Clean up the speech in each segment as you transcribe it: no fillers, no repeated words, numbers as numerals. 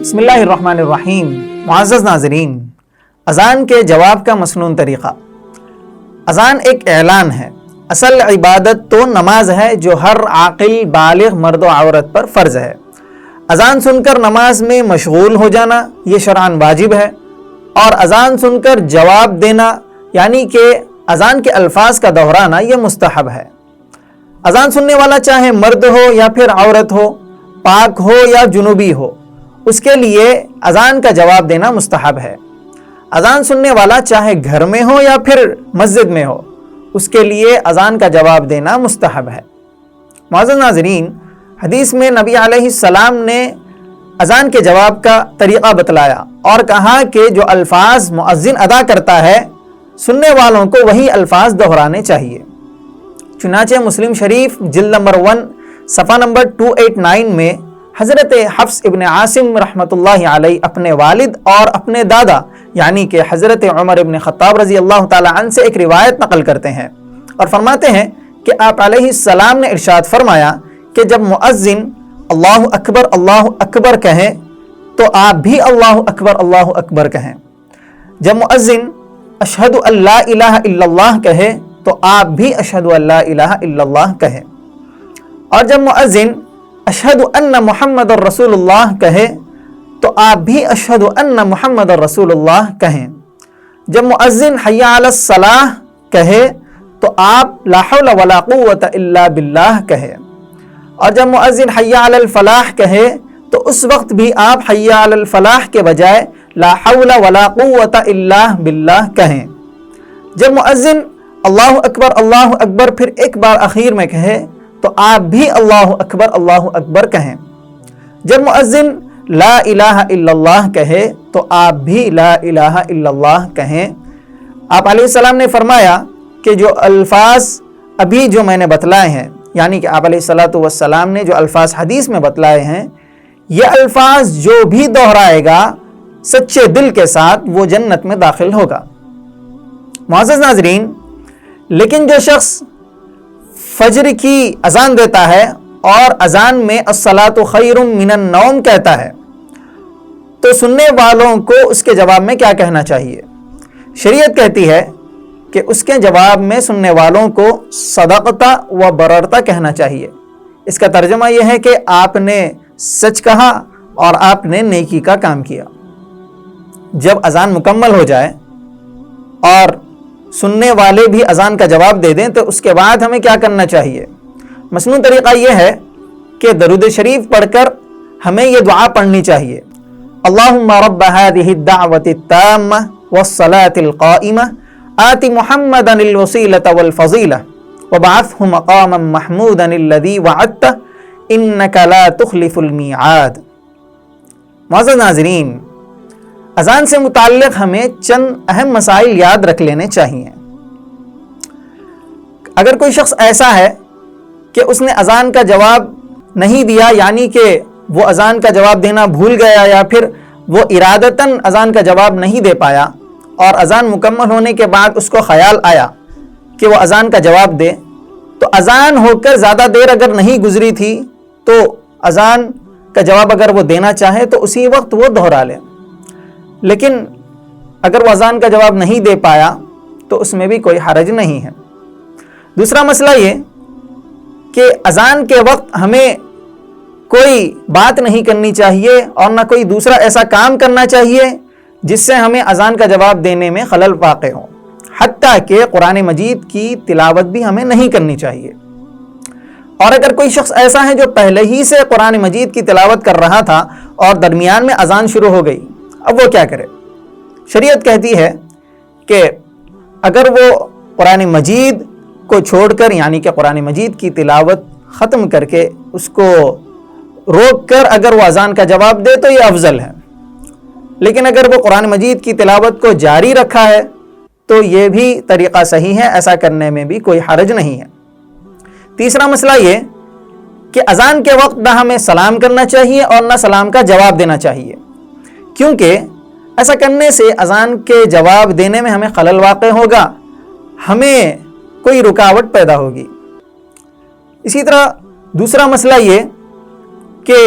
بسم اللہ الرحمن الرحیم۔ معزز ناظرین، اذان کے جواب کا مسنون طریقہ۔ اذان ایک اعلان ہے، اصل عبادت تو نماز ہے جو ہر عاقل بالغ مرد و عورت پر فرض ہے۔ اذان سن کر نماز میں مشغول ہو جانا یہ شرعاً واجب ہے، اور اذان سن کر جواب دینا یعنی کہ اذان کے الفاظ کا دہرانا یہ مستحب ہے۔ اذان سننے والا چاہے مرد ہو یا پھر عورت ہو، پاک ہو یا جنوبی ہو، اس کے لیے اذان کا جواب دینا مستحب ہے۔ اذان سننے والا چاہے گھر میں ہو یا پھر مسجد میں ہو، اس کے لیے اذان کا جواب دینا مستحب ہے۔ معزز ناظرین، حدیث میں نبی علیہ السلام نے اذان کے جواب کا طریقہ بتلایا اور کہا کہ جو الفاظ مؤذن ادا کرتا ہے سننے والوں کو وہی الفاظ دہرانے چاہیے۔ چنانچہ مسلم شریف جلد نمبر 1 صفحہ نمبر 289 میں حضرت حفص ابن عاصم رحمۃ اللہ علیہ اپنے والد اور اپنے دادا یعنی کہ حضرت عمر ابن خطاب رضی اللہ تعالی عنہ سے ایک روایت نقل کرتے ہیں اور فرماتے ہیں کہ آپ علیہ السلام نے ارشاد فرمایا کہ جب مؤذن اللہ اکبر کہیں تو آپ بھی اللہ اکبر کہیں۔ جب مؤذن اشہد ان لا الہ الا اللہ کہے تو آپ بھی اشہد ان لا الہ الا اللہ کہیں، اور جب مؤذن اشہد ان محمد رسول اللہ کہے تو آپ بھی اشہد ان محمد رسول اللہ کہیں۔ جب مؤذن حی علی الصلاۃ کہے تو آپ لا حول ولا قوت الا باللہ کہے، اور جب مؤذن حی علی الفلاح کہے تو اس وقت بھی آپ حی علی الفلاح کے بجائے لا حول ولا قوت الا باللہ کہیں۔ جب مؤذن اللہ اکبر پھر ایک بار اخیر میں کہے تو آپ بھی اللہ اکبر کہیں۔ جب مؤذن لا الہ الا اللہ کہے تو آپ بھی لا الہ الا اللہ کہیں۔ آپ علیہ السلام نے فرمایا کہ جو الفاظ ابھی جو میں نے بتلائے ہیں یعنی کہ آپ علیہ السلام نے جو الفاظ حدیث میں بتلائے ہیں، یہ الفاظ جو بھی دہرائے گا سچے دل کے ساتھ وہ جنت میں داخل ہوگا۔ معزز ناظرین، لیکن جو شخص فجر کی اذان دیتا ہے اور اذان میں الصلاۃ خیر من النوم کہتا ہے تو سننے والوں کو اس کے جواب میں کیا کہنا چاہیے؟ شریعت کہتی ہے کہ اس کے جواب میں سننے والوں کو صدقتا و بررتا کہنا چاہیے۔ اس کا ترجمہ یہ ہے کہ آپ نے سچ کہا اور آپ نے نیکی کا کام کیا۔ جب اذان مکمل ہو جائے اور سننے والے بھی اذان کا جواب دے دیں تو اس کے بعد ہمیں کیا کرنا چاہیے؟ مسنون طریقہ یہ ہے کہ درود شریف پڑھ کر ہمیں یہ دعا پڑھنی چاہیے: اللہم رب هذه الدعوة التامة والصلاة القائمة آت محمدا الوسیلة والفضیلة وبعثه مقاما محمودا الذی وعدته انك لا تخلف المیعاد۔ معزز ناظرین، اذان سے متعلق ہمیں چند اہم مسائل یاد رکھ لینے چاہیے۔ اگر کوئی شخص ایسا ہے کہ اس نے اذان کا جواب نہیں دیا یعنی کہ وہ اذان کا جواب دینا بھول گیا یا پھر وہ ارادتاً اذان کا جواب نہیں دے پایا اور اذان مکمل ہونے کے بعد اس کو خیال آیا کہ وہ اذان کا جواب دے، تو اذان ہو کر زیادہ دیر اگر نہیں گزری تھی تو اذان کا جواب اگر وہ دینا چاہے تو اسی وقت وہ دہرا لے، لیکن اگر وہ اذان کا جواب نہیں دے پایا تو اس میں بھی کوئی حرج نہیں ہے۔ دوسرا مسئلہ یہ کہ اذان کے وقت ہمیں کوئی بات نہیں کرنی چاہیے اور نہ کوئی دوسرا ایسا کام کرنا چاہیے جس سے ہمیں اذان کا جواب دینے میں خلل واقع ہو، حتیٰ کہ قرآن مجید کی تلاوت بھی ہمیں نہیں کرنی چاہیے۔ اور اگر کوئی شخص ایسا ہے جو پہلے ہی سے قرآن مجید کی تلاوت کر رہا تھا اور درمیان میں اذان شروع ہو گئی، اب وہ کیا کرے؟ شریعت کہتی ہے کہ اگر وہ قرآن مجید کو چھوڑ کر یعنی کہ قرآن مجید کی تلاوت ختم کر کے اس کو روک کر اگر وہ اذان کا جواب دے تو یہ افضل ہے، لیکن اگر وہ قرآن مجید کی تلاوت کو جاری رکھا ہے تو یہ بھی طریقہ صحیح ہے، ایسا کرنے میں بھی کوئی حرج نہیں ہے۔ تیسرا مسئلہ یہ کہ اذان کے وقت نہ ہمیں سلام کرنا چاہیے اور نہ سلام کا جواب دینا چاہیے، کیونکہ ایسا کرنے سے اذان کے جواب دینے میں ہمیں خلل واقع ہوگا، ہمیں کوئی رکاوٹ پیدا ہوگی۔ اسی طرح دوسرا مسئلہ یہ کہ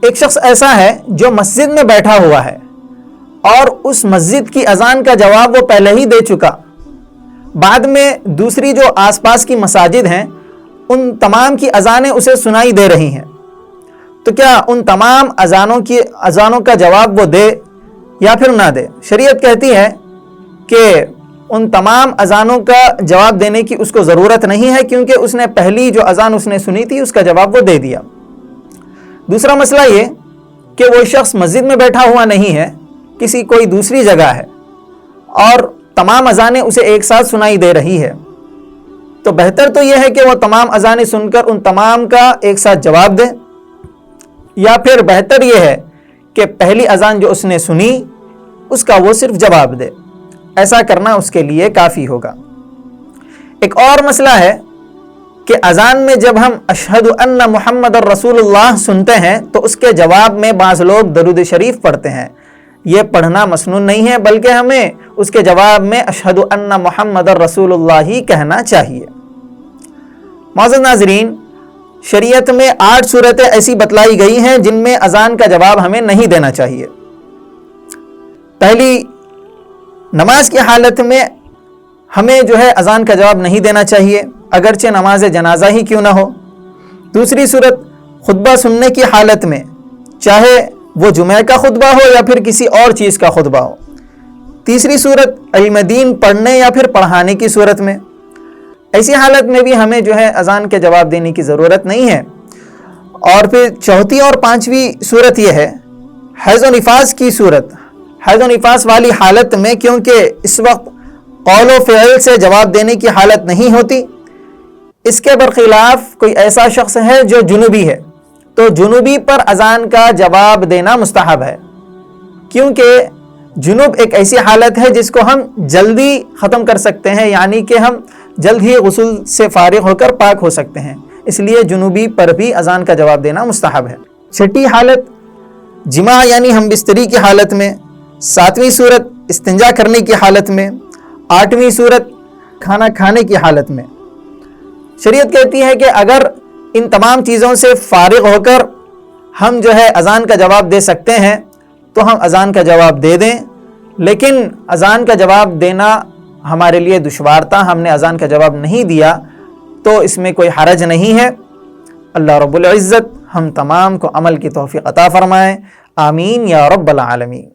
ایک شخص ایسا ہے جو مسجد میں بیٹھا ہوا ہے اور اس مسجد کی اذان کا جواب وہ پہلے ہی دے چکا، بعد میں دوسری جو آس پاس کی مساجد ہیں ان تمام کی اذانیں اسے سنائی دے رہی ہیں، تو کیا ان تمام اذانوں کا جواب وہ دے یا پھر نہ دے؟ شریعت کہتی ہے کہ ان تمام اذانوں کا جواب دینے کی اس کو ضرورت نہیں ہے، کیونکہ اس نے پہلی جو اذان اس نے سنی تھی اس کا جواب وہ دے دیا۔ دوسرا مسئلہ یہ کہ وہ شخص مسجد میں بیٹھا ہوا نہیں ہے، کسی کوئی دوسری جگہ ہے اور تمام اذانیں اسے ایک ساتھ سنائی دے رہی ہے، تو بہتر تو یہ ہے کہ وہ تمام اذانیں سن کر ان تمام کا ایک ساتھ جواب دے، یا پھر بہتر یہ ہے کہ پہلی اذان جو اس نے سنی اس کا وہ صرف جواب دے۔ ایسا کرنا اس کے لیے کافی ہوگا۔ ایک اور مسئلہ ہے کہ اذان میں جب ہم اشہد ان محمد الرسول اللہ سنتے ہیں تو اس کے جواب میں بعض لوگ درود شریف پڑھتے ہیں۔ یہ پڑھنا مسنون نہیں ہے، بلکہ ہمیں اس کے جواب میں اشہد ان محمد الرسول اللہ ہی کہنا چاہیے۔ معزز ناظرین، شریعت میں 8 صورتیں ایسی بتلائی گئی ہیں جن میں اذان کا جواب ہمیں نہیں دینا چاہیے۔ پہلی، نماز کی حالت میں ہمیں جو ہے اذان کا جواب نہیں دینا چاہیے، اگرچہ نماز جنازہ ہی کیوں نہ ہو۔ دوسری صورت، خطبہ سننے کی حالت میں، چاہے وہ جمعہ کا خطبہ ہو یا پھر کسی اور چیز کا خطبہ ہو۔ تیسری صورت، علم دین پڑھنے یا پھر پڑھانے کی صورت میں، ایسی حالت میں بھی ہمیں جو ہے اذان کے جواب دینے کی ضرورت نہیں ہے۔ اور پھر چوتھی اور پانچویں صورت یہ ہے حیض و نفاس کی صورت۔ حیض و نفاس والی حالت میں کیونکہ اس وقت قول و فعل سے جواب دینے کی حالت نہیں ہوتی، اس کے برخلاف کوئی ایسا شخص ہے جو جنوبی ہے، تو جنوبی پر اذان کا جواب دینا مستحب ہے، کیونکہ جنوب ایک ایسی حالت ہے جس کو ہم جلدی ختم کر سکتے ہیں، یعنی کہ ہم جلد ہی غسل سے فارغ ہو کر پاک ہو سکتے ہیں، اس لیے جنوبی پر بھی اذان کا جواب دینا مستحب ہے۔ چھٹی حالت جماع یعنی ہم بستری کی حالت میں، ساتویں صورت استنجا کرنے کی حالت میں، آٹھویں صورت کھانا کھانے کی حالت میں۔ شریعت کہتی ہے کہ اگر ان تمام چیزوں سے فارغ ہو کر ہم جو ہے اذان کا جواب دے سکتے ہیں تو ہم اذان کا جواب دے دیں، لیکن اذان کا جواب دینا ہمارے لیے دشوار تھا، ہم نے اذان کا جواب نہیں دیا، تو اس میں کوئی حرج نہیں ہے۔ اللہ رب العزت ہم تمام کو عمل کی توفیق عطا فرمائے، آمین یا رب العالمین۔